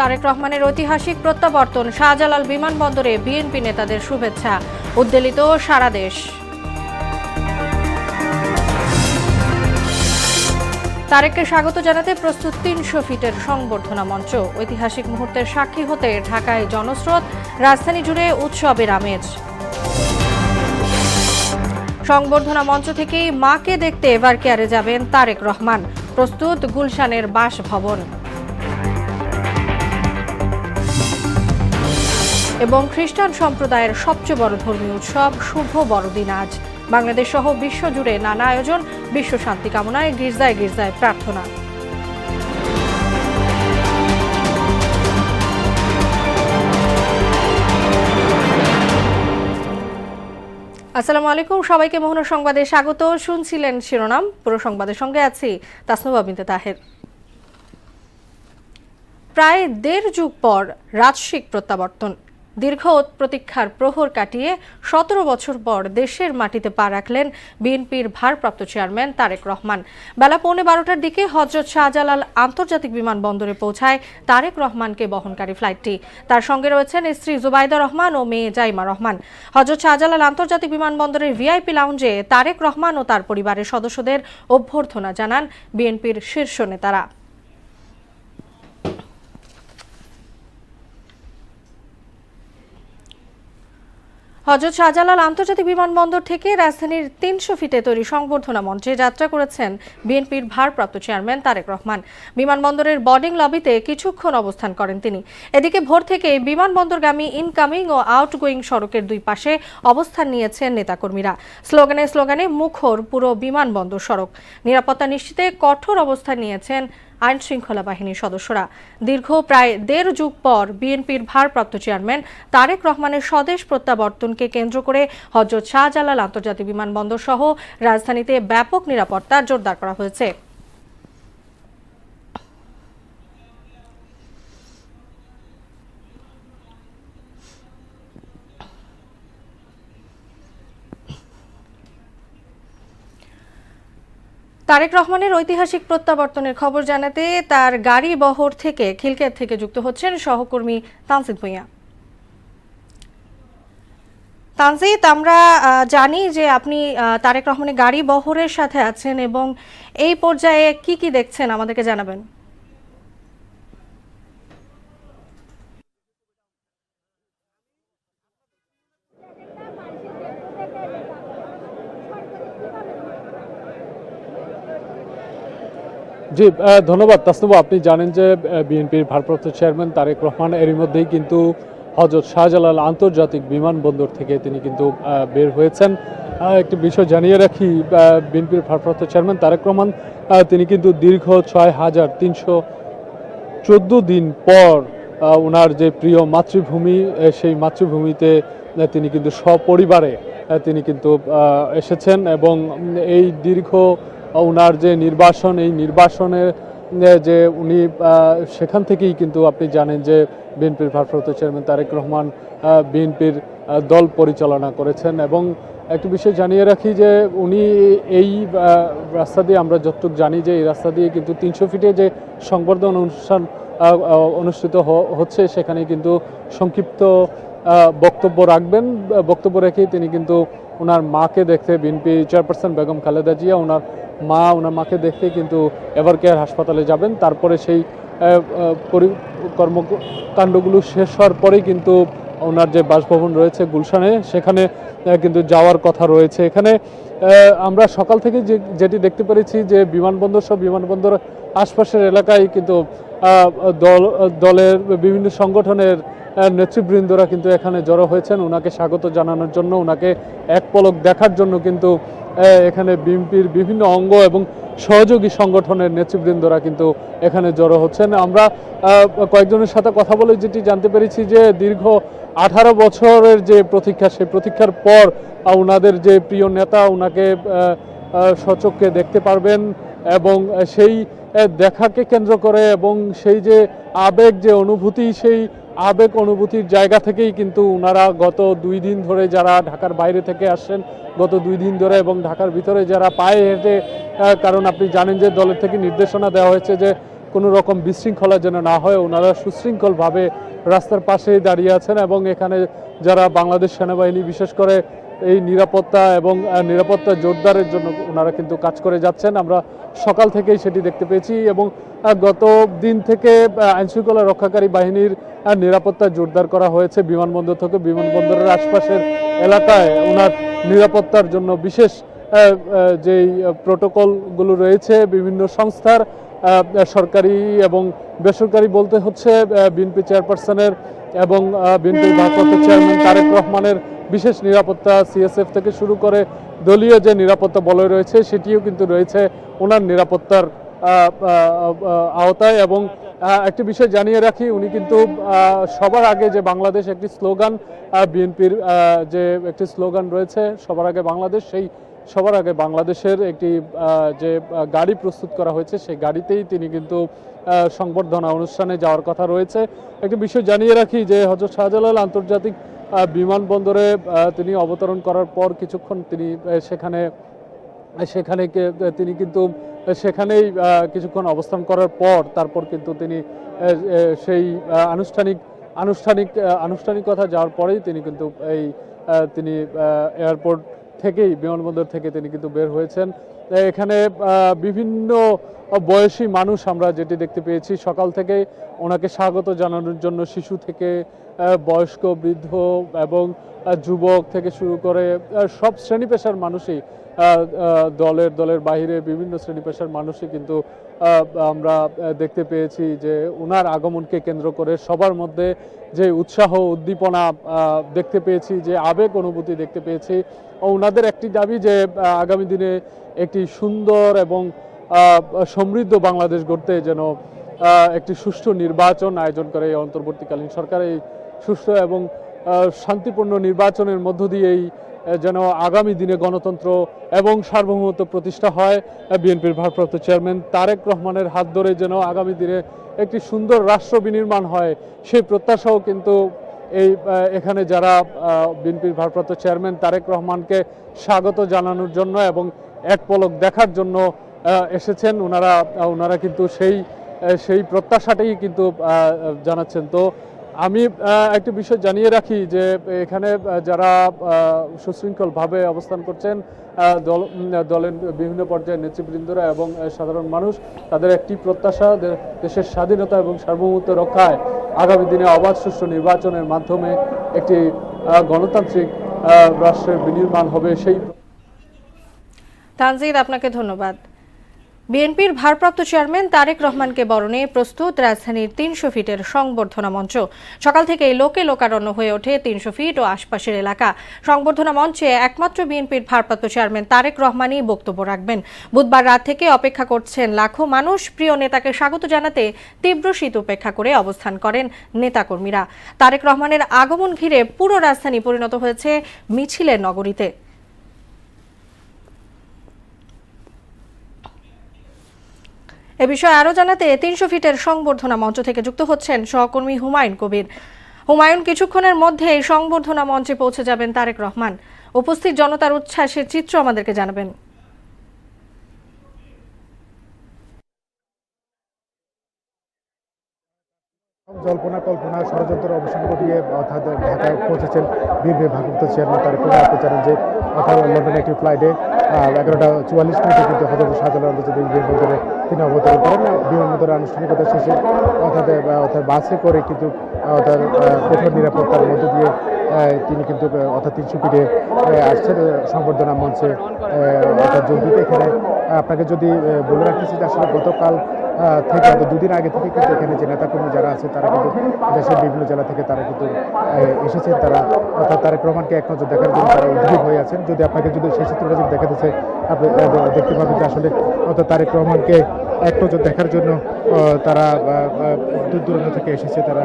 তারেক রহমানের ঐতিহাসিক প্রত্যাবর্তন, শাহজালাল বিমানবন্দরে বিএনপি নেতাদের শুভেচ্ছা, উদ্বেলিত সারা দেশ। তারেককে স্বাগত জানাতে প্রস্তুত ৩০০ ফিটের সংবর্ধনা মঞ্চ। ঐতিহাসিক মুহূর্তের সাক্ষী হতে ঢাকায় জনস্রোত, রাজধানী জুড়ে উৎসবের আমেজ। সংবর্ধনা মঞ্চ থেকেই মাকে দেখতে এবার কেয়ারে যাবেন তারেক রহমান। প্রস্তুত গুলশানের বাসভবন। এবং খ্রিস্টান সম্প্রদায়ের সবচেয়ে বড় ধর্মীয় উৎসব শুভ বড়দিন আজ। বাংলাদেশ সহ বিশ্বজুড়ে নানা আয়োজন, বিশ্ব শান্তি কামনায় গির্জায় গির্জায় প্রার্থনা। আসসালামু আলাইকুম, সবাইকে মোহনা সংবাদে স্বাগত। শুনছিলেন শিরোনাম, পুরো সংবাদের সঙ্গে আছি তাসনুবা বিনতে তাহের। প্রায় ১.৫ যুগ পর রাজশিক প্রত্যাবর্তন। দীর্ঘ প্রতীক্ষার প্রহর কাটিয়ে ১৭ বছর পর দেশের মাটিতে পা রাখলেন বিএনপির ভারপ্রাপ্ত চেয়ারম্যান তারেক রহমান। বেলা ১১:৩০টার দিকে হযরত শাহজালাল আন্তর্জাতিক বিমানবন্দরে পৌঁছায় তারেক রহমানকে বহনকারী ফ্লাইটটি। তার সঙ্গে রয়েছেন স্ত্রী জুবাইদা রহমান ও মেয়ে জাইমা রহমান। হযরত শাহজালাল আন্তর্জাতিক বিমানবন্দরের ভিআইপি লাউঞ্জে তারেক রহমান ও তার পরিবারের সদস্যদের অভ্যর্থনা জানান বিএনপির শীর্ষ নেতারা। হযরত শাহজালাল আন্তর্জাতিক বিমানবন্দর থেকে রাজধানীর ৩০০ ফিটে তৈরি সংবর্ধনা মঞ্চে যাত্রা করেছেন বিএনপির ভারপ্রাপ্ত চেয়ারম্যান তারেক রহমান। বিমানবন্দরের বোর্ডিং লবিতে কিছুক্ষণ অবস্থান করেন তিনি। এদিকে ভোর থেকে বিমানবন্দরগামী ইনকামিং ও আউটগোয়িং সড়কের দুই পাশে অবস্থান নিয়েছেন নেতাকর্মীরা। স্লোগানে স্লোগানে মুখর পুরো বিমানবন্দর সড়ক। নিরাপত্তা নিশ্চিতে কঠোর অবস্থান নিয়েছেন আইন শৃঙ্খলা বাহিনীর সদস্যরা। দীর্ঘ প্রায় ১.৫ যুগ পর বিএনপির ভারপ্রাপ্ত চেয়ারম্যান তারেক রহমানের স্বদেশ প্রত্যাবর্তনকে কেন্দ্র করে হযরত শাহজালাল আন্তর্জাতিক বিমানবন্দর সহ রাজধানীতে ব্যাপক নিরাপত্তা জোরদার করা হয়েছে। তারেক রহমানের ঐতিহাসিক প্রত্যাবর্তনের খবর জানাতে তার গাড়ি বহর থেকে খিলক্ষেত থেকে যুক্ত হচ্ছেন সহকর্মী তানজিদ ভূঁইয়া। তানজিদ, আমরা জানি যে আপনি তারেক রহমানের গাড়ি বহরের সাথে আছেন এবং এই পর্যায়ে কি কি দেখছেন আমাদেরকে জানাবেন। জি, ধন্যবাদ তাসনুবা। আপনি জানেন যে বিএনপির ভারপ্রাপ্ত চেয়ারম্যান তারেক রহমান এরই মধ্যেই কিন্তু হযরত শাহজালাল আন্তর্জাতিক বিমানবন্দর থেকে তিনি কিন্তু বের হয়েছেন। একটি বিষয় জানিয়ে রাখি, বিএনপির ভারপ্রাপ্ত চেয়ারম্যান তারেক রহমান তিনি কিন্তু দীর্ঘ ৬,৩১৪ দিন পর ওনার যে প্রিয় মাতৃভূমি, সেই মাতৃভূমিতে তিনি কিন্তু সপরিবারে তিনি কিন্তু এসেছেন এবং এই দীর্ঘ ওনার যে নির্বাসন, এই নির্বাসনের যে উনি সেখান থেকেই কিন্তু আপনি জানেন যে বিএনপির ভারপ্রাপ্ত চেয়ারম্যান তারেক রহমান বিএনপির দল পরিচালনা করেছেন। এবং একটি বিষয় জানিয়ে রাখি যে উনি এই রাস্তা দিয়ে, আমরা যতটুকু জানি যে এই রাস্তা দিয়ে কিন্তু ৩০০ ফিটে যে সংবর্ধনা অনুষ্ঠান অনুষ্ঠিত হচ্ছে, সেখানে কিন্তু সংক্ষিপ্ত বক্তব্য রাখবেন। বক্তব্য রেখেই তিনি কিন্তু ওনার মাকে দেখতে, বিএনপি চেয়ারপারসন বেগম খালেদা জিয়া ওনার মাকে দেখতে কিন্তু এভারকেয়ার হাসপাতালে যাবেন। তারপরে সেই কর্মকাণ্ডগুলো শেষ হওয়ার পরেই কিন্তু ওনার যে বাসভবন রয়েছে গুলশানে, সেখানে কিন্তু যাওয়ার কথা রয়েছে। এখানে আমরা সকাল থেকে যেটি দেখতে পেরেছি যে বিমানবন্দর আশপাশের এলাকায় কিন্তু দলের বিভিন্ন সংগঠনের নেতৃবৃন্দরা কিন্তু এখানে জড়ো হয়েছেন ওনাকে স্বাগত জানানোর জন্য, ওনাকে এক পলক দেখার জন্য কিন্তু এখানে বিএনপির বিভিন্ন অঙ্গ এবং সহযোগী সংগঠনের নেতৃবৃন্দরা কিন্তু এখানে জড়ো হচ্ছেন। আমরা কয়েকজনের সাথে কথা বলে যেটি জানতে পেরেছি যে দীর্ঘ 18 বছরের যে প্রতীক্ষা, সেই প্রতীক্ষার পর ওনাদের যে প্রিয় নেতা ওনাকে সচক্ষে দেখতে পারবেন এবং সেই দেখাকে কেন্দ্র করে এবং সেই যে আবেগ, যে অনুভূতি, সেই আবেগ অনুভূতির জায়গা থেকেই কিন্তু ওনারা গত 2 দিন ধরে, যারা ঢাকার বাইরে থেকে আসছেন গত 2 দিন ধরে এবং ঢাকার ভিতরে যারা পায়ে হেঁটে, কারণ আপনি জানেন যে দলের থেকে নির্দেশনা দেওয়া হয়েছে যে কোনো রকম বিশৃঙ্খলা যেন না হয়, ওনারা সুশৃঙ্খলভাবে রাস্তার পাশেই দাঁড়িয়ে আছেন এবং এখানে যারা বাংলাদেশ সেনাবাহিনী বিশেষ করে এই নিরাপত্তা এবং নিরাপত্তা জোরদারের জন্য ওনারা কিন্তু কাজ করে যাচ্ছেন। আমরা সকাল থেকেই সেটি দেখতে পেয়েছি এবং গত দিন থেকে আইনশৃঙ্খলা রক্ষাকারী বাহিনীর নিরাপত্তা জোরদার করা হয়েছে। বিমানবন্দর থেকে বিমানবন্দরের আশপাশের এলাকায় ওনার নিরাপত্তার জন্য বিশেষ যেই প্রোটোকলগুলো রয়েছে বিভিন্ন সংস্থার, সরকারি এবং বেসরকারি বলতে হচ্ছে বিএনপি চেয়ারপারসনের এবং বিএনপির ভারপ্রাপ্ত চেয়ারম্যান তারেক রহমানের বিশেষ নিরাপত্তা, সিএসএফ থেকে শুরু করে দলীয় যে নিরাপত্তা বলয় রয়েছে সেটিও কিন্তু রয়েছে ওনার নিরাপত্তার আওতায়। এবং একটি বিষয় জানিয়ে রাখি, উনি কিন্তু সবার আগে যে বাংলাদেশ একটি স্লোগান, বিএনপির যে একটি স্লোগান রয়েছে সবার আগে বাংলাদেশ, সেই সবার আগে বাংলাদেশের একটি যে গাড়ি প্রস্তুত করা হয়েছে সেই গাড়িতেই তিনি কিন্তু সংবর্ধনা অনুষ্ঠানে যাওয়ার কথা রয়েছে। একটি বিষয় জানিয়ে রাখি যে হযরত শাহজালাল আন্তর্জাতিক বিমানবন্দরে তিনি অবতরণ করার পর কিছুক্ষণ তিনি তিনি কিন্তু সেখানেই কিছুক্ষণ অবস্থান করার পর তারপর কিন্তু তিনি সেই আনুষ্ঠানিকতা যাওয়ার পরেই তিনি কিন্তু তিনি এয়ারপোর্ট থেকেই বিমানবন্দর থেকে তিনি কিন্তু বের হয়েছেন। এখানে বিভিন্ন বয়সী মানুষ আমরা যেটি দেখতে পেয়েছি, সকাল থেকে ওনাকে স্বাগত জানানোর জন্য শিশু থেকে বয়স্ক, বৃদ্ধ এবং যুবক থেকে শুরু করে সব শ্রেণী পেশার মানুষই, দলের বাইরে বিভিন্ন শ্রেণী পেশার মানুষই কিন্তু আমরা দেখতে পেয়েছি যে ওনার আগমনকে কেন্দ্র করে সবার মধ্যে যে উৎসাহ উদ্দীপনা দেখতে পেয়েছি, যে আবেগ অনুভূতি দেখতে পেয়েছি। ওনাদের একটি দাবি যে আগামী দিনে একটি সুন্দর এবং সমৃদ্ধ বাংলাদেশ গড়তে যেন একটি সুষ্ঠু নির্বাচন আয়োজন করে এই অন্তর্বর্তীকালীন সরকার। এই সুষ্ঠু এবং শান্তিপূর্ণ নির্বাচনের মধ্য দিয়েই যেন আগামী দিনে গণতন্ত্র এবং সার্বভৌমত্ব প্রতিষ্ঠা হয়। বিএনপির ভারপ্রাপ্ত চেয়ারম্যান তারেক রহমানের হাত ধরে যেন আগামী দিনে একটি সুন্দর রাষ্ট্র বিনির্মাণ হয়, সেই প্রত্যাশাও কিন্তু এখানে যারা বিএনপির ভারপ্রাপ্ত চেয়ারম্যান তারেক রহমানকে স্বাগত জানানোর জন্য এবং এক পলক দেখার জন্য এসেছেন, ওনারা কিন্তু সেই প্রত্যাশাটাই কিন্তু জানাচ্ছেন। তো আমি একটি বিষয় জানিয়ে রাখি যে এখানে যারা সুশৃঙ্খলভাবে অবস্থান করছেন, দলের বিভিন্ন পর্যায়ের নেতৃবৃন্দরা এবং সাধারণ মানুষ, তাদের একটি প্রত্যাশা দেশের স্বাধীনতা এবং সার্বভৌমত্ব রক্ষায় আগামী দিনে অবাধ সুষ্ঠু নির্বাচনের মাধ্যমে একটি গণতান্ত্রিক রাষ্ট্রের বিনির্মাণ হবে। সেই তানজিদ, আপনাকে ধন্যবাদ। বিএনপির ভারপ্রাপ্ত চেয়ারম্যান তারেক রহমানকে বরণে প্রস্তুত রাজধানীর ৩০০ ফিটের সংবর্ধনা মঞ্চ। সকাল থেকেই লোকে লোকারণ্য হয়ে ওঠে ৩০০ ফিট ও আশপাশের এলাকা। সংবর্ধনা মঞ্চে একমাত্র বিএনপির ভারপ্রাপ্ত চেয়ারম্যান তারেক রহমানই বক্তব্য রাখবেন। বুধবার রাত থেকে অপেক্ষা করছেন লাখো মানুষ। প্রিয় নেতাকে স্বাগত জানাতে তীব্র শীত উপেক্ষা করে অবস্থান করেন নেতাকর্মীরা। তারেক রহমানের আগমন ঘিরে পুরো রাজধানী পরিণত হয়েছে মিছিলের নগরীতে। এ বিষয়ে আরও জানাতে ৩০০ ফিটের সংবর্ধনা মঞ্চ থেকে যুক্ত হচ্ছেন সহকর্মী হুমায়ুন কবির। হুমায়ুন, কিছুক্ষণের মধ্যে এই সংবর্ধনা মঞ্চে পৌঁছে যাবেন তারেক রহমান। উপস্থিত জনতার উচ্ছ্বাসের চিত্র আমাদেরকে জানাবেন। জল্পনা কল্পনা ষড়যন্ত্র অবসান ঘটিয়ে অর্থাৎ ঢাকায় পৌঁছেছেন বিএনপির ভারপ্রাপ্ত চেয়ারম্যান তারেক রহমান। আপনি জানেন যে অর্থাৎ লন্ডনে একটি ফ্লাইটে 11:44 মিনিটে কিন্তু হযরত শাহজালাল আন্তর্জাতিক বিমানবন্দরে তিনি অবতরণ করেন। বিমানবন্দরের আনুষ্ঠানিকতা শেষে অর্থাৎ বাসে করে কিন্তু অর্থাৎ কঠোর নিরাপত্তার মধ্য দিয়ে তিনি কিন্তু অর্থাৎ ৩০০ ফিটে আসছেন সংবর্ধনা মঞ্চে অর্থাৎ যোগ দিতে। এখানে আপনাকে যদি বলে রাখতেছি যে আসলে গতকাল থেকে দুদিন আগে থেকে কিন্তু এখানে যে নেতাকর্মী যারা আছে তারা কিন্তু দেশের বিভিন্ন জেলা থেকে তারা কিন্তু এসেছেন। তারা অর্থাৎ তারেক রহমানকে এক নজর দেখার জন্য তারা উদ্গ্রীব হয়ে আছেন। যদি আপনাকে যদি সেই চিত্রটা যদি দেখাতেছে, আপনি দেখতে পাবেন যে আসলে অর্থাৎ তারেক রহমানকে এক নজর দেখার জন্য তারা দূর দূরান্ত থেকে এসেছে। তারা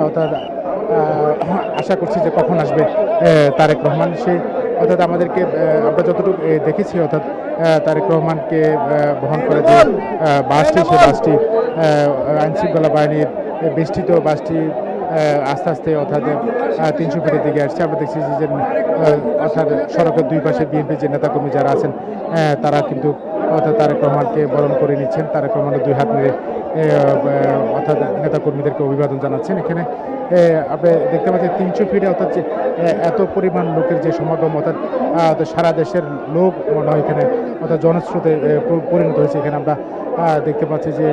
অর্থাৎ আশা করছি যে কখন আসবে তারেক রহমান। সে অর্থাৎ আমাদেরকে আমরা যতটুকু দেখেছি অর্থাৎ তারেক রহমানকে বহন করে যে বাসটি, সেই বাসটি আইনশৃঙ্খলা বাহিনীর বেষ্টিত বাসটি আস্তে আস্তে অর্থাৎ ৩০০ ফিটের দিকে আসছে। আমরা দেখছি যে অর্থাৎ সড়কের দুই পাশে বিএনপির যে নেতাকর্মী যারা আছেন তারা কিন্তু অর্থাৎ তারেক রহমানকে বরণ করে নিচ্ছেন। তারেক রহমানের দুই হাত মেরে অর্থাৎ নেতাকর্মীদেরকে অভিবাদন জানাচ্ছেন। এখানে আপনি দেখতে পাচ্ছেন 300 ফিটে অর্থাৎ যে এত পরিমাণ লোকের যে সমাগম অর্থাৎ সারা দেশের লোক মনে হয় এখানে অর্থাৎ জনস্রোতে পরিণত হয়েছে। এখানে আমরা দেখতে পাচ্ছি যে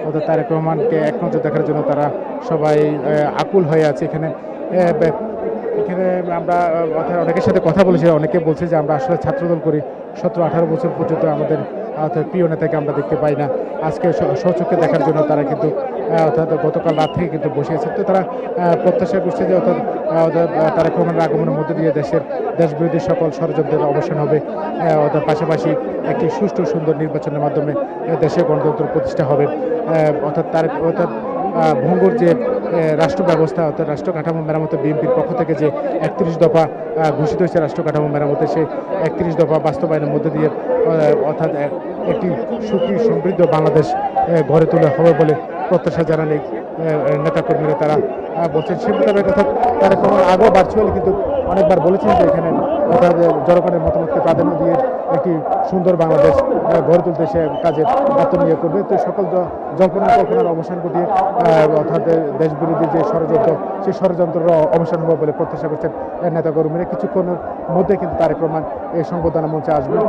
অর্থাৎ তারেক রহমানকে এক নজর দেখার জন্য তারা সবাই আকুল হয়ে আছে। এখানে এখানে আমরা অনেকের সাথে কথা বলেছি, অনেকে বলছে যে আমরা আসলে ছাত্রদল করি, 17-18 বছর পর্যন্ত আমাদের অর্থাৎ প্রিয় নেতাকে আমরা দেখতে পাই না। আজকে স্বচক্ষে দেখার জন্য তারা কিন্তু অর্থাৎ গতকাল রাত থেকে কিন্তু বসে আছে। তো তারা প্রত্যাশা করছে যে অর্থাৎ তারেক রহমানের আগমনের মধ্যে দিয়ে দেশবিরোধী সকল ষড়যন্ত্রের অবসান হবে, অর্থাৎ পাশাপাশি একটি সুষ্ঠু সুন্দর নির্বাচনের মাধ্যমে দেশে গণতন্ত্র প্রতিষ্ঠা হবে। অর্থাৎ ভঙ্গুর যে রাষ্ট্র ব্যবস্থা অর্থাৎ রাষ্ট্র কাঠামো মেরামতে বিএনপির পক্ষ থেকে যে 31 দফা ঘোষিত হয়েছে রাষ্ট্র কাঠামো মেরামতে, সেই 31 দফা বাস্তবায়নের মধ্যে দিয়ে অর্থাৎ একটি সুখী সমৃদ্ধ বাংলাদেশ গড়ে তোলা হবে বলে প্রত্যাশা জানান এই নেতাকর্মীরা। তারা বলছেন সে মোতাবেক অর্থাৎ তারা আগেও ভার্চুয়ালি কিন্তু অনেকবার বলেছেন যে এখানে অর্থাৎ জনগণের মতামতকে প্রাধান্য দিয়ে একটি সুন্দর বাংলাদেশ গড়ে তুলতে সে কাজে আত্মনিয়োগ করবে। তো সকল জল্পনা কল্পনার অবসান ঘটিয়ে অর্থাৎ দেশ বিরোধী যে ষড়যন্ত্র, সেই ষড়যন্ত্রের অবসান হবে বলে প্রত্যাশা করছেন নেতাকর্মীরা। কিছুক্ষণের মধ্যে কিন্তু তারেক রহমান এই সংবর্ধনা মঞ্চে আসবেন।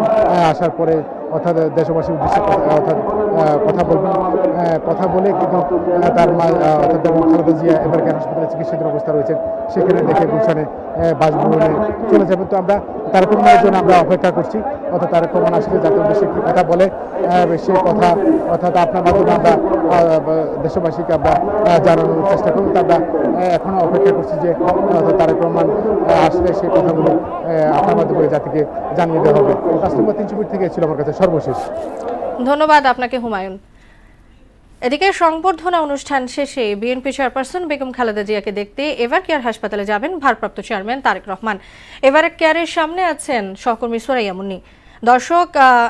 আসার পরে অর্থাৎ দেশবাসীর উদ্দেশ্যে অর্থাৎ কথা বলে কিন্তু তার মা অর্থাৎ খালেদা জিয়া এবারকে হাসপাতালে চিকিৎসাধীন অবস্থা রয়েছেন, সেখানে দেখে গুলশানে বাসভবনে চলে যাবেন। তো আমরা তারেক রহমানের জন্য আমরা অপেক্ষা করছি, অর্থাৎ তারেক রহমান আসলে জাতীয় উদ্দেশ্যে একটি কথা বলে সেই কথা অর্থাৎ আপনার মাধ্যমে আমরা দেশবাসীকে আমরা জানানোর চেষ্টা করব। তা আমরা এখনও অপেক্ষা করছি যে অর্থাৎ তারেক রহমান আসলে সেই কথাগুলো আপনার মাধ্যমে জাতিকে জানিয়ে দেওয়া হবে। 5 নম্বর 300 ফিট থেকে ছিল আমার কাছে সর্বশেষ। ধন্যবাদ আপনাকে হুমায়ুন। এদিকে সংবর্ধনা অনুষ্ঠান শেষে বিএনপি চেয়ারপারসন বেগম খালেদা জিয়াকে দেখতে এভার কেয়ার হাসপাতালে যাবেন ভারপ্রাপ্ত চেয়ারম্যান তারেক রহমান। এভার কেয়ারের সামনে আছেন সহকর্মী সুরাইয়া মুন্নি। দর্শক,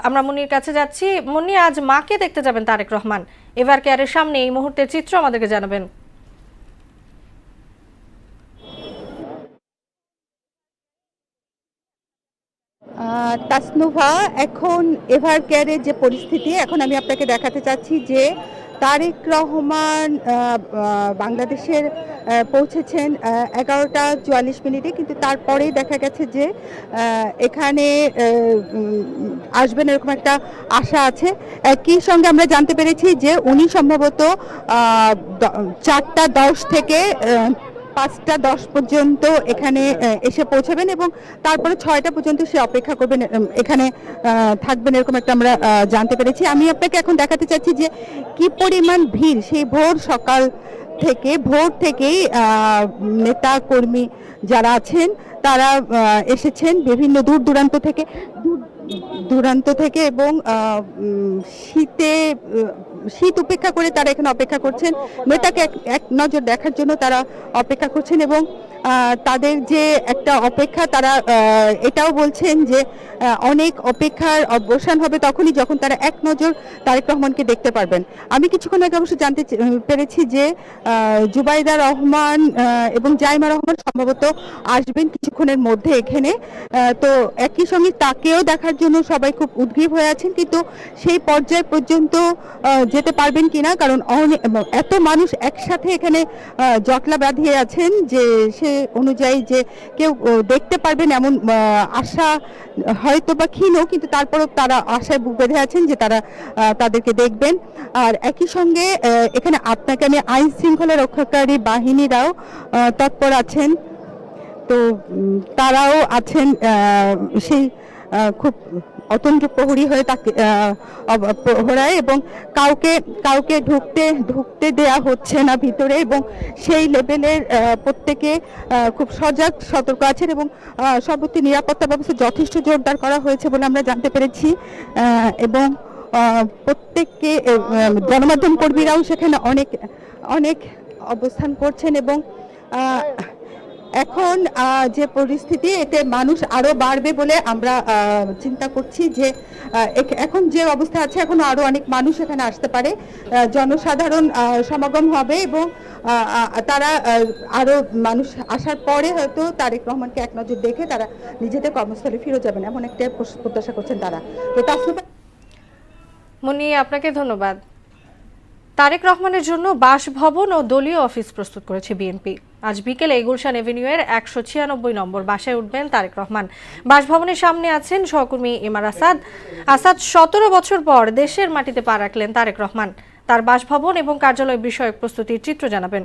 আমরা মুন্নির কাছে যাচ্ছি। মুন্নি, আজ মাকে দেখতে যাবেন তারেক রহমান, এভার কেয়ারের সামনে এই মুহূর্তের চিত্র আমাদেরকে জানাবেন। তাসনুভা, এখন এভার কেয়ারের যে পরিস্থিতি, এখন আমি আপনাকে দেখাতে চাচ্ছি যে তারেক রহমান বাংলাদেশের পৌঁছেছেন 11টা 44 মিনিটে, কিন্তু তারপরেই দেখা গেছে যে এখানে আসবেন এরকম একটা আশা আছে। একই সঙ্গে আমরা জানতে পেরেছি যে উনি সম্ভবত 4টা 10 থেকে 5টা 10 পর্যন্ত এখানে এসে পৌঁছাবেন এবং তারপরে 6টা পর্যন্ত সে অপেক্ষা করবেন, এখানে থাকবেন, এরকম একটা আমরা জানতে পেরেছি। আমি আপনাকে এখন দেখাতে চাচ্ছি যে কি পরিমাণ ভিড়। সেই ভোর থেকেই নেতা কর্মী যারা আছেন তারা এসেছেন বিভিন্ন দূর দূরান্ত থেকে এবং শীত উপেক্ষা করে তারা এখানে অপেক্ষা করছেন, নেতাকে এক নজর দেখার জন্য তারা অপেক্ষা করছেন এবং তাদের যে একটা অপেক্ষা, তারা এটাও বলছেন যে অনেক অপেক্ষার অবসান হবে তখনই যখন তারা এক নজর তারেক রহমানকে দেখতে পারবেন। আমি কিছুক্ষণ আগে অবশ্য জানতে পেরেছি যে জুবাইদা রহমান এবং জাইমা রহমান সম্ভবত আসবেন কিছুক্ষণের মধ্যে এখানে। তো একই সঙ্গে তাকেও দেখার জন্য সবাই খুব উদ্গ্রীব হয়ে আছেন, কিন্তু সেই পর্যায় পর্যন্ত যেতে পারবেন কিনা, কারণ এত মানুষ একসাথে এখানে জটলা বাঁধিয়ে আছেন যে সে অনুযায়ী যে কেউ দেখতে পারবেন এমন আশা হয়তো বা ক্ষীণ, কিন্তু তারপরেও তারা আশায় বুক বেঁধে আছেন যে তারা তাদেরকে দেখবেন। আর একই সঙ্গে এখানে আপনাকে আমি আইন শৃঙ্খলা রক্ষাকারী বাহিনীরাও তৎপর আছেন, তো তারাও আছেন সেই খুব অতন্দ্র প্রহরী হয়ে তাকে প্রহরায় এবং কাউকে ঢুকতে দেয়া হচ্ছে না ভিতরে, এবং সেই লেভেলের প্রত্যেকে খুব সজাগ সতর্ক আছেন এবং সর্বত্র নিরাপত্তা ব্যবস্থা যথেষ্ট জোরদার করা হয়েছে বলে আমরা জানতে পেরেছি। এবং প্রত্যেককে গণমাধ্যম কর্মীরাও সেখানে অনেক অবস্থান করছেন এবং এখন যে পরিস্থিতি, এতে মানুষ আরো বাড়বে বলে আমরা চিন্তা করছি যে এখন যে অবস্থা আছে এখন আরো অনেক মানুষ এখানে আসতে পারে, জনসাধারণ সমাগম হবে এবং তারা আরো মানুষ আসার পরে হয়তো তারেক রহমানকে এক নজর দেখে তারা নিজেদের কর্মস্থলে ফিরে যাবেন, এমন একটা প্রত্যাশা করছেন তারা। তো মুন্নি, আপনাকে ধন্যবাদ। তারেক রহমানের জন্য বাসভবন ও দলীয় অফিস প্রস্তুত করেছে বিএনপি। আজ বিকেলে গুলশান এভিনিউয়ের 196 নম্বর বাসায় উঠবেন তারেক রহমান। বাসভবনের সামনে আছেন সহকর্মী ইমার আসাদ। 17 বছর পর দেশের মাটিতে পা রাখলেন তারেক রহমান। তার বাসভবন এবং কার্যালয় বিষয়ক প্রস্তুতির চিত্র জানাবেন।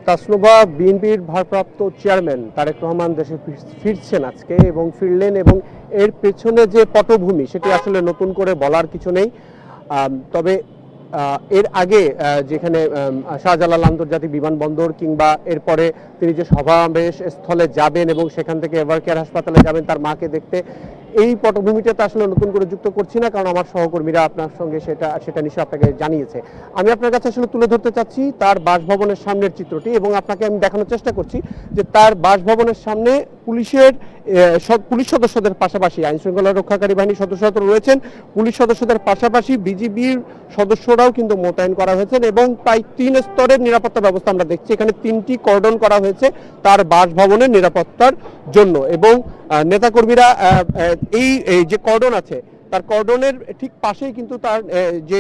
তাসনুভা, বিএনপির ভারপ্রাপ্ত চেয়ারম্যান তারেক রহমান দেশে ফিরছেন আজকে এবং ফিরলেন, এবং এর পেছনে যে পটভূমি সেটি আসলে নতুন করে বলার কিছু নেই। তবে এর আগে যেখানে শাহজালাল আন্তর্জাতিক বিমানবন্দর কিংবা এরপরে তিনি যে সমাবেশ স্থলে যাবেন এবং সেখান থেকে এভারকেয়ার হাসপাতালে যাবেন তার মাকে দেখতে, এই পটভূমিটাতে আসলে নতুন করে যুক্ত করছি না, কারণ আমার সহকর্মীরা আপনার সঙ্গে সেটা নিশ্চয়ই আপনাকে জানিয়েছে। আমি আপনার কাছে আসলে তুলে ধরতে চাচ্ছি তার বাসভবনের সামনের চিত্রটি, এবং আপনাকে আমি দেখানোর চেষ্টা করছি যে তার বাসভবনের সামনে পুলিশ সদস্যদের পাশাপাশি আইন শৃঙ্খলা রক্ষাকারী বাহিনীর সদস্যরা তো রয়েছেন, পুলিশ সদস্যদের পাশাপাশি বিজিবির সদস্যরাও কিন্তু মোতায়েন করা হয়েছেন, এবং প্রায় 3 স্তরের নিরাপত্তা ব্যবস্থা আমরা দেখছি। এখানে 3টি কর্ডন করা হয়েছে তার বাসভবনের নিরাপত্তার জন্য, এবং নেতাকর্মীরা এই যে কর্ডন আছে তার কর্ডনের ঠিক পাশেই কিন্তু তার যে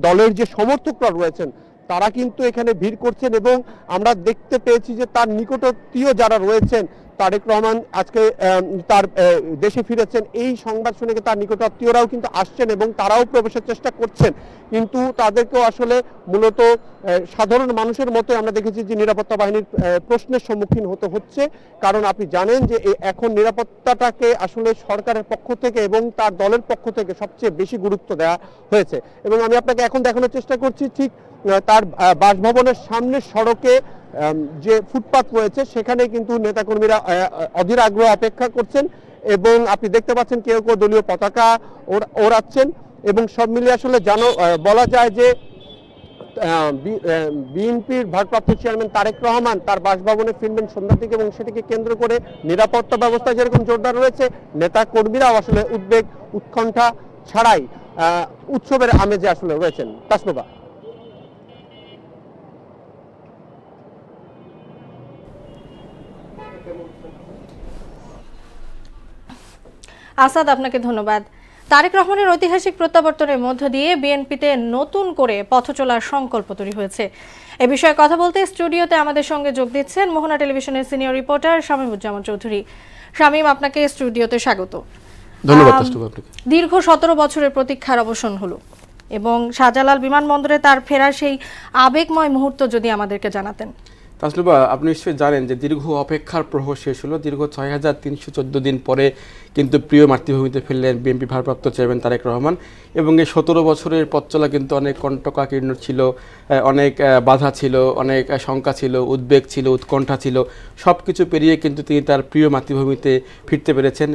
দলের যে সমর্থকরা রয়েছেন তারা কিন্তু এখানে ভিড় করছেন, এবং আমরা দেখতে পেয়েছি যে তার নিকটাত্মীয় যারা রয়েছেন, তারেক রহমান আজকে তার দেশে ফিরেছেন এই সংবাদ শুনে তার নিকটাত্মীয়রাও কিন্তু আসছেন এবং তারাও প্রবেশের চেষ্টা করছেন, কিন্তু তাদেরকেও আসলে মূলত সাধারণ মানুষের মতো আমরা দেখেছি যে নিরাপত্তা বাহিনীর প্রশ্নের সম্মুখীন হতে হচ্ছে। কারণ আপনি জানেন যে এখন নিরাপত্তাটাকে আসলে সরকারের পক্ষ থেকে এবং তার দলের পক্ষ থেকে সবচেয়ে বেশি গুরুত্ব দেওয়া হয়েছে, এবং আমি আপনাকে এখন দেখানোর চেষ্টা করছি ঠিক তার বাসভবনের সামনের সড়কে যে ফুটপাত রয়েছে সেখানে কিন্তু নেতাকর্মীরা অধীর আগ্রহ অপেক্ষা করছেন, এবং আপনি দেখতে পাচ্ছেন কেউ কেউ দলীয় পতাকা ওড়াচ্ছেন, এবং সব মিলিয়ে আসলে বলা যায় যে বিএনপির ভারপ্রাপ্ত চেয়ারম্যান তারেক রহমান তার বাসভবনে ফিরবেন সন্ধ্যা থেকে, এবং সেটিকে কেন্দ্র করে নিরাপত্তা ব্যবস্থা যেরকম জোরদার রয়েছে, নেতা কর্মীরাও আসলে উদ্বেগ উৎকণ্ঠা ছাড়াই উৎসবের আমেজে আসলে রয়েছেন। তাসনুভা। আসাদ, আপনাকে ধন্যবাদ। তারেক রহমানের ঐতিহাসিক প্রত্যাবর্তনের মধ্য দিয়ে বিএনপিতে নতুন করে পথ চলার সংকল্প তৈরি হয়েছে। এ বিষয়ে কথা বলতে স্টুডিওতে আমাদের সঙ্গে যোগ দিচ্ছেন মোহনা টেলিভিশনের সিনিয়র রিপোর্টার শামীমুজ্জামান চৌধুরী। শামীম, আপনাকে স্টুডিওতে স্বাগত। ধন্যবাদ। দীর্ঘ 17 বছরের প্রতীক্ষার অবসান হলো, এবং শাহজালাল বিমানবন্দরে তার ফেরার সেই আবেগময় মুহূর্ত যদি আমাদেরকে জানাতেন। তাসনুভা, আপনি নিশ্চয়ই জানেন যে দীর্ঘ অপেক্ষার প্রহর শেষ হলো। দীর্ঘ 6314 দিন পরে কিন্তু প্রিয় মাতৃভূমিতে ফিরলেন বিএনপি ভারপ্রাপ্ত চেয়ারম্যান তারেক রহমান, এবং এই 17 বছরের পথ চলা কিন্তু অনেক কণ্টকাকীর্ণ ছিল, অনেক বাধা ছিল, অনেক শঙ্কা ছিল, উদ্বেগ ছিল, উৎকণ্ঠা ছিল, সব কিছু পেরিয়ে কিন্তু তিনি তার প্রিয় মাতৃভূমিতে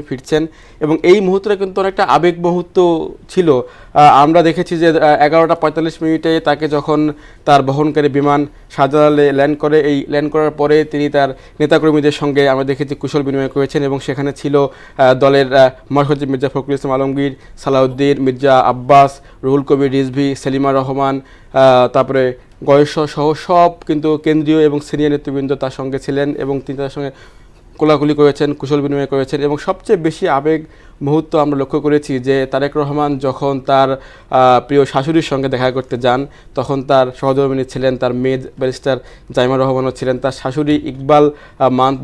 ফিরছেন, এবং এই মুহূর্তটা কিন্তু অনেকটা আবেগ মুহূর্ত ছিল। আমরা দেখেছি যে 11:45 তাকে যখন তার বহনকারী বিমান শাহজালালে ল্যান্ড করে, এই ল্যান্ড করার পরে তিনি তার নেতাকর্মীদের সঙ্গে আমরা দেখেছি কুশল বিনিময় করেছেন, এবং সেখানে ছিল দলের মহাসচিব মির্জা ফখরুল ইসলাম আলমগীর, সালাউদ্দিন, মির্জা আব্বাস, রুহুল কবির রিজভী, সেলিমা রহমান, তারপরে গয়েশ সহ সব কিন্তু কেন্দ্রীয় এবং সিনিয়র নেতৃবৃন্দ তার সঙ্গে ছিলেন, এবং তিনি তার সঙ্গে কোলাকুলি করেছেন, কুশল বিনিময় করেছেন। এবং সবচেয়ে বেশি আবেগ মুহূর্ত আমরা লক্ষ্য করেছি যে তারেক রহমান যখন তার প্রিয় শাশুড়ির সঙ্গে দেখা করতে যান, তখন তার সহধর্মিণী ছিলেন তার মেয়ে ব্যারিস্টার জাইমা রহমানও ছিলেন, তার শাশুড়ি ইকবাল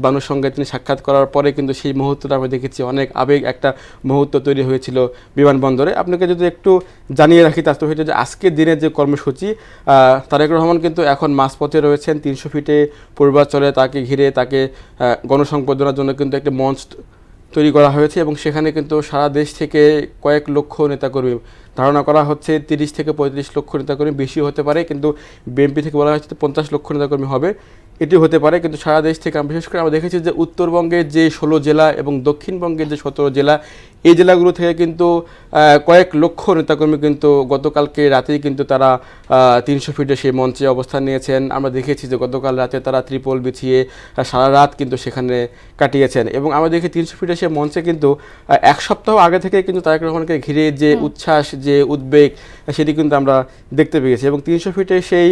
বানুর সঙ্গে তিনি সাক্ষাৎ করার পরে কিন্তু সেই মুহূর্তটা আমরা দেখেছি অনেক আবেগ একটা মুহূর্ত তৈরি হয়েছিল বিমানবন্দরে। আপনাকে যদি একটু জানিয়ে রাখি তার তো হয়েছে যে আজকের দিনের যে কর্মসূচি, তারেক রহমান কিন্তু এখন মাঝপথে রয়েছেন। 300 ফিটে পূর্বাঞ্চলে তাকে ঘিরে তাকে গণসংবর্ধনার জন্য কিন্তু একটা মঞ্চ তৈরি করা হয়েছে, এবং সেখানে কিন্তু সারা দেশ থেকে কয়েক লক্ষ নেতাকর্মী, ধারণা করা হচ্ছে 30 থেকে 35 লক্ষ নেতাকর্মী, বেশি হতে পারে, কিন্তু বিএনপি থেকে বলা হচ্ছে 50 লক্ষ নেতাকর্মী হবে, এটি হতে পারে। কিন্তু সারা দেশ থেকে বিশেষ করে আমরা দেখেছি যে উত্তরবঙ্গের যে 16 জেলা এবং দক্ষিণবঙ্গের যে 17 জেলা, এই জেলাগুলো থেকে কিন্তু কয়েক লক্ষ নেতাকর্মী কিন্তু গতকালকে রাতেই কিন্তু তারা 300 ফিটে সেই মঞ্চে অবস্থান নিয়েছেন। আমরা দেখেছি যে গতকাল রাতে তারা ত্রিপল বিছিয়ে সারা রাত কিন্তু সেখানে কাটিয়েছেন এবং আমরা দেখি 300 ফিটে সেই মঞ্চে কিন্তু এক সপ্তাহ আগে থেকে কিন্তু তারেক রহমানকে ঘিরে যে উচ্ছ্বাস, যে উদ্বেগ, সেটি কিন্তু আমরা দেখতে পেয়েছি। এবং 300 ফিটে সেই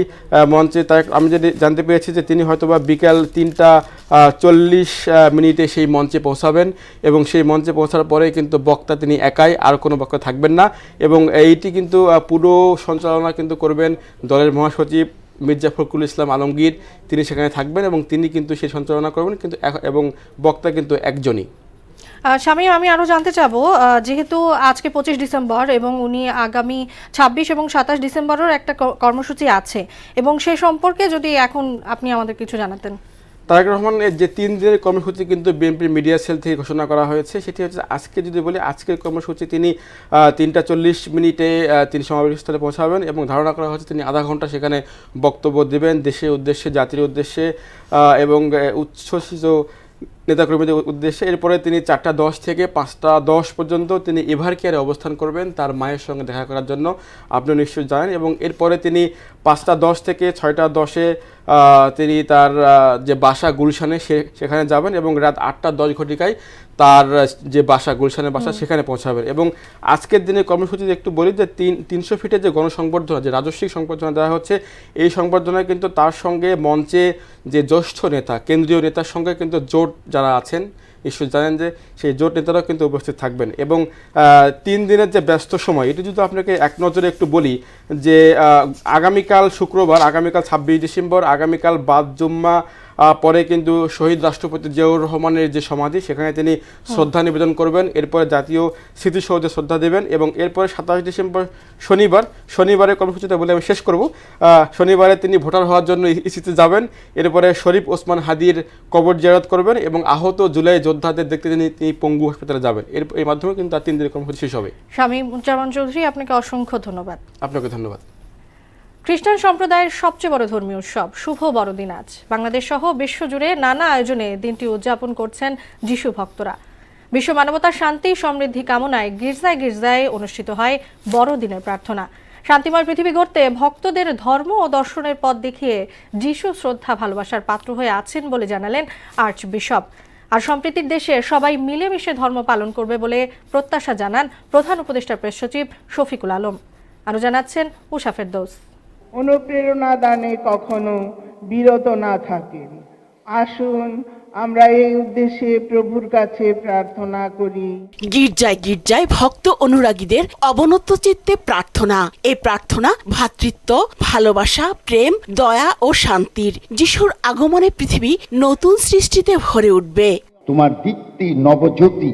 মঞ্চে আমি যদি জানতে পেরেছি যে তিনি হয়তোবা বিকাল 3:40 সেই মঞ্চে পৌঁছাবেন এবং সেই মঞ্চে পৌঁছার পরে কিন্তু বক্তা তিনি একাই, আর কোনো বক্তা থাকবেন না। এবং এইটি কিন্তু পুরো সঞ্চালনা কিন্তু করবেন দলের মহাসচিব মির্জা ফখরুল ইসলাম আলমগীর। তিনি সেখানে থাকবেন এবং তিনি কিন্তু সেই সঞ্চালনা করবেন কিন্তু এবং বক্তা কিন্তু একজনই। শামীম, আমি আরও জানতে চাবো, যেহেতু আজকে 25 ডিসেম্বর এবং উনি আগামী 26 এবং 27 ডিসেম্বরের একটা কর্মসূচি আছে, এবং সে সম্পর্কে যদি এখন আপনি আমাদের কিছু জানাতেন। তারেক রহমানের যে 3 দিনের কর্মসূচি কিন্তু বিএনপির মিডিয়া সেল থেকে ঘোষণা করা হয়েছে, সেটি হচ্ছে আজকে যদি বলি আজকের কর্মসূচি তিনি 3:40 তিনি সমাবেশস্থলে পৌঁছাবেন এবং ধারণা করা হচ্ছে তিনি আধা ঘন্টা সেখানে বক্তব্য দেবেন দেশের উদ্দেশ্যে, জাতির উদ্দেশ্যে এবং উচ্ছ্বসিত নেতাকর্মীদের উদ্দেশ্যে। এরপরে তিনি 4:10 থেকে 5:10 পর্যন্ত তিনি এভারকেয়ারে অবস্থান করবেন তার মায়ের সঙ্গে দেখা করার জন্য, আপনি নিশ্চয়ই জানেন। এবং এরপরে তিনি 5:10 থেকে 6:10 তিনি তার যে বাসা গুলশানে সেখানে যাবেন এবং রাত 8:10 তার যে বাসা গুলশানের বাসা সেখানে পৌঁছাবেন। এবং আজকের দিনে কর্মসূচিতে একটু বলি যে 300 ফিটের যে গণসংবর্ধনা, যে রাজস্বিক সংবর্ধনা দেওয়া হচ্ছে, এই সংবর্ধনায় কিন্তু তার সঙ্গে মঞ্চে যে জ্যেষ্ঠ নেতা, কেন্দ্রীয় নেতার সঙ্গে কিন্তু জোট যারা আছেন নিশ্চয়ই জানেন যে সেই জোট নেতারাও কিন্তু উপস্থিত থাকবেন। এবং 3 দিনের যে ব্যস্ত সময়, এটি যদি আপনাকে এক নজরে একটু বলি যে আগামীকাল শুক্রবার, আগামীকাল 26 ডিসেম্বর, আগামীকাল বাদ জুম্মা, পরে কিন্তু শহীদ রাষ্ট্রপতি জিয়াউর রহমানের যে সমাধি সেখানে তিনি শ্রদ্ধা নিবেদন করবেন। এরপরে জাতীয় স্মৃতিসৌধে শ্রদ্ধা দেবেন এবং এরপরে 27 ডিসেম্বর শনিবারের কর্মসূচিটা বলে আমি শেষ করব। শনিবারে তিনি ভোটার হওয়ার জন্য ইসিতে যাবেন। এরপরে শরীফ ওসমান হাদির কবর জিয়ারত করবেন এবং আহত জুলাই যোদ্ধাদের দেখতে তিনি পঙ্গু হাসপাতালে যাবেন। এর মাধ্যমে কিন্তু তার 3 দিনের কর্মসূচি শেষ হবে। শামীম উজ্জামান চৌধুরী, আপনাকে অসংখ্য ধন্যবাদ। আপনাকে ধন্যবাদ। খ্রিস্টান সম্প্রদায়ের সবচেয়ে বড় ধর্মীয় উৎসব শুভ বড়দিন আজ বাংলাদেশ সহ বিশ্বজুড়ে নানা আয়োজনে দিনটি উদযাপন করছেন যিশু ভক্তরা। বিশ্ব মানবতার শান্তি সমৃদ্ধি কামনায় গির্জায় গির্জায় অনুষ্ঠিত হয় বড়দিনের প্রার্থনা। শান্তিময় পৃথিবী গড়তে ভক্তদের ধর্ম ও দর্শনের পথ দেখিয়ে যিশু শ্রদ্ধা ভালোবাসার পাত্র হয়ে আছেন বলে জানালেন আর্চ বিশপ। আর সম্প্রীতির দেশে সবাই মিলেমিশে ধর্ম পালন করবে বলে প্রত্যাশা জানান প্রধান উপদেষ্টা প্রেস সচিব শফিকুল আলম। আরও জানাচ্ছেন উষা ফেরদৌস। অনুপ্রেরণা দানে কখনো বিরত না থাকেন। আসুন আমরা এই উদ্দেশ্যে প্রভুর কাছে প্রার্থনা করি। গির্জায় গির্জায় ভক্ত অনুরাগীদের অবনত চিত্তে প্রার্থনা। এই প্রার্থনা ভ্রাতৃত্ব, ভালোবাসা, প্রেম, দয়া ও শান্তির। যিশুর আগমনে পৃথিবী নতুন সৃষ্টিতে ভরে উঠবে। তোমার দীপ্তি নবজ্যোতি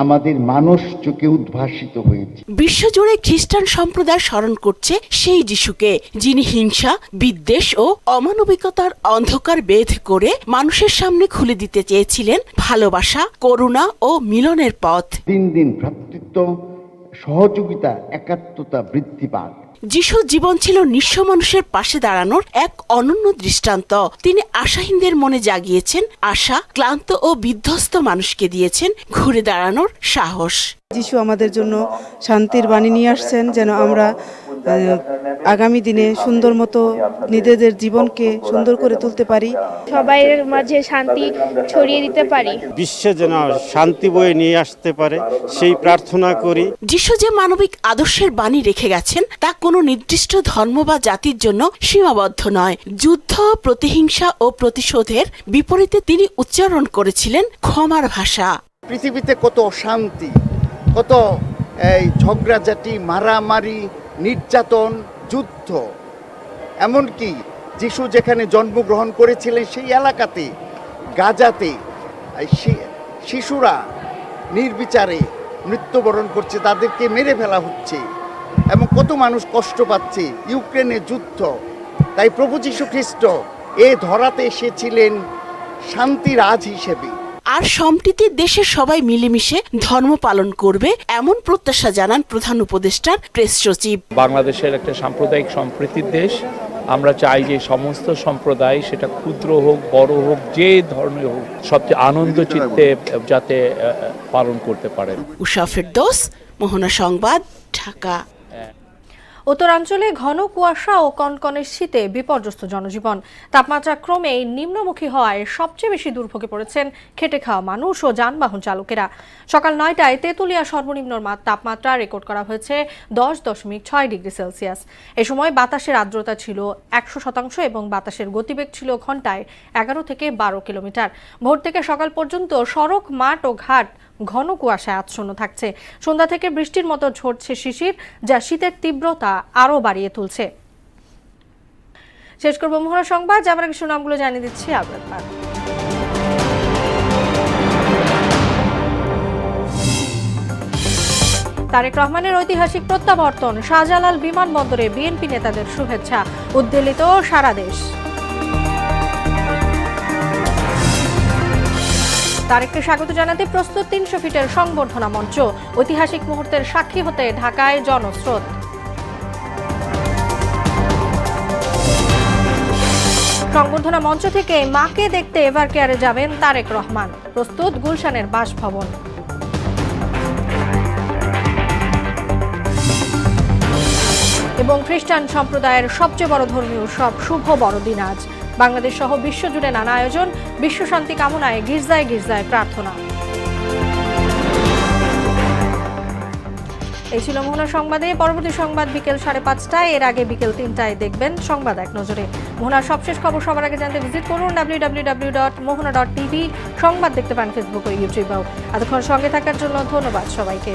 আমাদের মানস চোখে উদ্ভাসিত হয়েছে। বিশ্বজুড়ে খ্রিস্টান সম্প্রদায় স্মরণ করছে সেই যিশুকে, যিনি হিংসা, বিদ্বেষ ও অমানবিকতার অন্ধকার বেধ করে মানুষের সামনে খুলে দিতে চেয়েছিলেন ভালোবাসা, করুণা ও মিলনের পথ। দিন দিন ভ্রাতৃত্ব, সহযোগিতা, একাত্মতা বৃদ্ধি পাক। যিশুর জীবন ছিল নিঃস্ব মানুষের পাশে দাঁড়ানোর এক অনন্য দৃষ্টান্ত। তিনি আশাহীনদের মনে জাগিয়েছেন আশা, ক্লান্ত ও বিধ্বস্ত মানুষকে দিয়েছেন ঘুরে দাঁড়ানোর সাহস। যিশু আমাদের জন্য শান্তির বাণী নিয়ে আসছেন, যেন আমরা আগামী দিনে সুন্দর মতো নিজেদের জীবনকে সুন্দর করে তুলতে পারি, সবাইয়ের মাঝে শান্তি ছড়িয়ে দিতে পারি, বিশ্বে যেন শান্তি বয়ে নিয়ে আসতে পারে সেই প্রার্থনা করি। যিশু যে মানবিক আদর্শের বাণী রেখে গেছেন তা কোনো নির্দিষ্ট ধর্ম বা জাতির জন্য সীমাবদ্ধ নয়। যুদ্ধ, প্রতিহিংসা ও প্রতিশোধের বিপরীতে তিনি উচ্চারণ করেছিলেন ক্ষমার ভাষা। পৃথিবীতে কত অশান্তি, কত ঝগড়াঝাটি, মারামারি, নির্যাতন, যুদ্ধ, এমনকি যিশু যেখানে জন্মগ্রহণ করেছিলেন সেই এলাকাতে গাজাতে শিশুরা নির্বিচারে মৃত্যুবরণ করছে, তাদেরকে মেরে ফেলা হচ্ছে এবং কত মানুষ কষ্ট পাচ্ছে, ইউক্রেনের যুদ্ধ। তাই প্রভু যীশু খ্রিস্ট এ ধরাতে এসেছিলেন শান্তির আজ হিসেবে। আর সম্প্রীতির দেশে সবাই মিলেমিশে ধর্ম পালন করবে এমন প্রত্যাশা জানান প্রধান উপদেষ্টার প্রেস সচিব। বাংলাদেশের একটা সাম্প্রদায়িক সম্প্রীতির দেশ, আমরা চাই যে সমস্ত সম্প্রদায়, সেটা ক্ষুদ্র হোক বড় হোক যে ধরনের হোক, সবচেয়ে আনন্দ চিত্তে যাতে পালন করতে পারেন। উষা ফেরদৌস, মোহনা সংবাদ, ঢাকা। উত্তরাঞ্চলে ঘন কুয়াশা ও কনকনে শীতে বিপর্যস্ত জনজীবন। তাপমাত্রা ক্রমেই নিম্নমুখী হওয়ায় সবচেয়ে বেশি দুর্ভোগে পড়েছেন খেটে খাওয়া মানুষ ও যানবাহন চালকেরা। সকাল 9টায় তেঁতুলিয়া সর্বনিম্ন তাপমাত্রা রেকর্ড করা হয়েছে 10.6 ডিগ্রি সেলসিয়াস। এ সময় বাতাসের আর্দ্রতা ছিল 100% এবং বাতাসের গতিবেগ ছিল ঘন্টায় 11 থেকে 12 কিলোমিটার। ভোর থেকে সকাল পর্যন্ত সড়ক, মাঠ ও ঘাট ঘন কুয়াশায় আচ্ছন্ন থাকছে। সন্ধ্যা থেকে বৃষ্টির মতো ঝরছে শিশির, যা শীতের তীব্রতা আরও বাড়িয়ে তুলছে। শেষ করব মোহনা সংবাদ, যাবার আগে সুনামগুলো জানিয়ে দিচ্ছি আবার। তারেক রহমানের ঐতিহাসিক প্রত্যাবর্তন, শাহজালাল বিমানবন্দরে বিএনপি নেতাদের শুভেচ্ছা, উদ্বেলিত সারা দেশ। তারেককে স্বাগত জানাতে প্রস্তুত 300 ফিটের সংবর্ধনা মঞ্চ। ঐতিহাসিক মুহূর্তের সাক্ষী হতে ঢাকায় জনস্রোত। সংবর্ধনা মঞ্চ থেকে মাকে দেখতে এভারকেয়ারে যাবেন তারেক রহমান। প্রস্তুত গুলশানের বাসভবন। এবং খ্রিস্টান সম্প্রদায়ের সবচেয়ে বড় ধর্মীয় উৎসব শুভ বড়দিন আজ। বাংলাদেশ সহ বিশ্বজুড়ে নানা আয়োজন, বিশ্ব শান্তি কামনায় গির্জায় গির্জায় প্রার্থনা। এই ছিল মোহনা সংবাদে। পরবর্তী সংবাদ বিকেল 5:30টায়। এর আগে বিকেল 3টায় দেখবেন সংবাদ এক নজরে। মোহনার সবশেষ খবর সবার আগে জানতে ভিজিট করুন www.mohana.tv। সংবাদ দেখতে পান ফেসবুক ও ইউটিউবেও। এতক্ষণ সঙ্গে থাকার জন্য ধন্যবাদ সবাইকে।